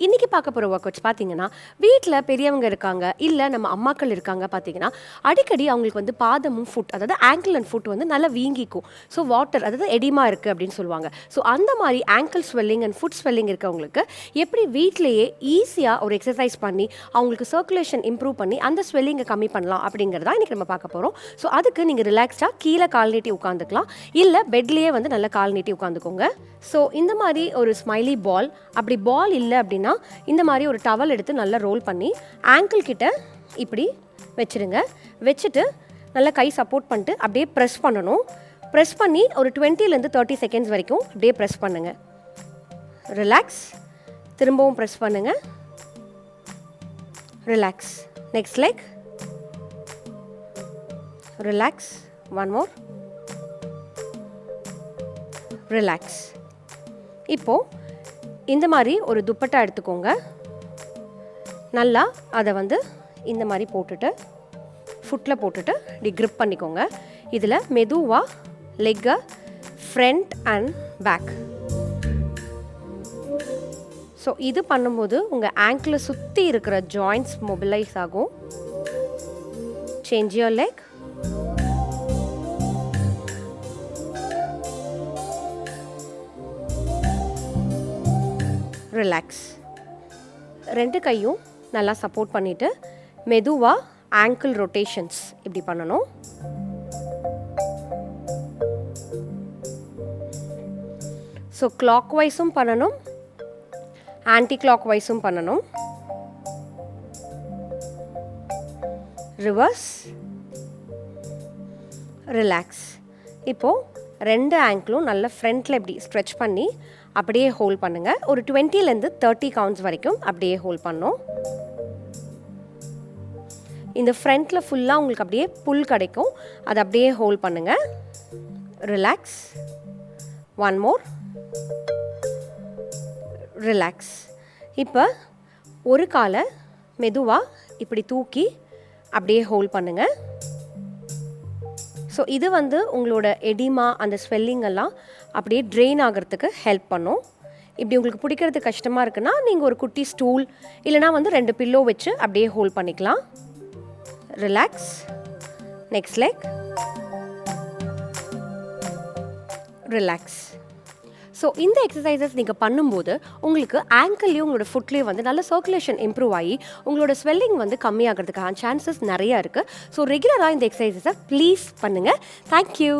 இன்னைக்கு பார்க்க போகிற ஒர்க் அவுட்ஸ் பார்த்தீங்கன்னா வீட்டில் பெரியவங்க இருக்காங்க இல்லை நம்ம அம்மாக்கள் இருக்காங்க பார்த்தீங்கன்னா அடிக்கடி அவங்களுக்கு வந்து பாதமும் ஃபுட் அதாவது ஆங்கிள் அண்ட் ஃபுட் வந்து நல்லா வீங்கிக்கும். ஸோ வாட்டர் அதாவது எடிமா இருக்குது அப்படின்னு சொல்லுவாங்க. ஸோ அந்த மாதிரி angle swelling and food swelling இருக்கவங்களுக்கு எப்படி வீட்டிலேயே ஈஸியாக ஒரு எக்ஸசைஸ் பண்ணி அவங்களுக்கு சர்க்குலேஷன் இம்ப்ரூவ் பண்ணி அந்த ஸ்வெல்லிங்கை கம்மி பண்ணலாம் அப்படிங்கிறதா இன்றைக்கி நம்ம பார்க்க போகிறோம். ஸோ அதுக்கு நீங்கள் ரிலாக்ஸ்டாக கீழே கால் நீட்டி உட்காந்துக்கலாம், இல்லை பெட்லேயே வந்து நல்லா கால் நீட்டி உட்காந்துக்கோங்க. ஸோ இந்த மாதிரி ஒரு ஸ்மைலி பால், அப்படி பால் இல்லை அப்படின்னா இந்த மாதிரி ஒரு டவல் எடுத்து நல்லா ரோல் பண்ணி ஆங்கிள் கிட்ட இப்படி வச்சுருங்க. வச்சுட்டு நல்லா கை சப்போர்ட் பண்ணிட்டு அப்படியே ப்ரெஸ் பண்ணணும். ப்ரெஸ் பண்ணி ஒரு 20 to 30 செகண்ட்ஸ் வரைக்கும் அப்படியே ப்ரெஸ் பண்ணுங்கள். ரிலாக்ஸ். திரும்பவும் ப்ரெஸ் பண்ணுங்கள். Relax. Next leg. Relax. One more. Relax. இப்போது இந்த மாதிரி ஒரு துப்பட்டா எடுத்துக்கோங்க. நல்லா அதை வந்து இந்த மாதிரி போட்டுட்டு ஃபுட்டில் போட்டுட்டு இப்படி க்ரிப் பண்ணிக்கோங்க. இதில் மெதுவாக லெக்கை ஃப்ரண்ட் அண்ட் பேக். ஸோ இது பண்ணும்போது உங்கள் ஆங்கிளை சுற்றி இருக்கிற ஜாயின்ட்ஸ் மொபிலைஸ் ஆகும். Change your leg. ரிலாக்ஸ். ரெண்டு கையும் நல்லா சப்போர்ட் பண்ணிவிட்டு மெதுவாக ஆங்கிள் ரொட்டேஷன்ஸ் இப்படி பண்ணணும். ஸோ கிளாக் வைஸும் பண்ணணும், ஆன்டி கிளாக் வைஸும் பண்ணணும். ரிவர்ஸ். ரிலாக்ஸ். இப்போது ரெண்டு ஆங்கிளும் நல்லா ஃப்ரண்ட்டில் இப்படி ஸ்ட்ரெச் பண்ணி அப்படியே ஹோல்ட் பண்ணுங்கள். ஒரு 20 to 30 கவுண்ட்ஸ் வரைக்கும் அப்படியே ஹோல்ட் பண்ணணும். இந்த ஃப்ரண்ட்டில் ஃபுல்லாக உங்களுக்கு அப்படியே புல் கிடைக்கும், அதை அப்படியே ஹோல்ட் பண்ணுங்கள். ரிலாக்ஸ். One more. ரிலாக்ஸ். இப்போ ஒரு காலை மெதுவாக இப்படி தூக்கி அப்படியே ஹோல்ட் பண்ணுங்கள். ஸோ இது வந்து உங்களோட எடிமா அந்த ஸ்வெல்லிங் எல்லாம் அப்படியே ட்ரெயின் ஆகிறதுக்கு ஹெல்ப் பண்ணும். இப்படி உங்களுக்கு பிடிக்கிறது கஷ்டமாக இருக்குன்னா நீங்கள் ஒரு குட்டி ஸ்டூல் இல்லைனா வந்து 2 பில்லோ வச்சு அப்படியே ஹோல்ட் பண்ணிக்கலாம். Relax. Next leg. Relax. So இந்த எக்ஸசைசஸ் நீங்கள் பண்ணும்போது உங்களுக்கு ஆங்கிள்லேயும் உங்களோட ஃபுட்லேயும் வந்து நல்ல சர்க்குலேஷன் இம்ப்ரூவ் ஆகி உங்களோட ஸ்வெல்லிங் வந்து கம்மியாகிறதுக்கான சான்சஸ் நிறையா இருக்குது. ஸோ ரெகுலராக இந்த எக்ஸசைசஸை ப்ளீஸ் பண்ணுங்கள். தேங்க்யூ.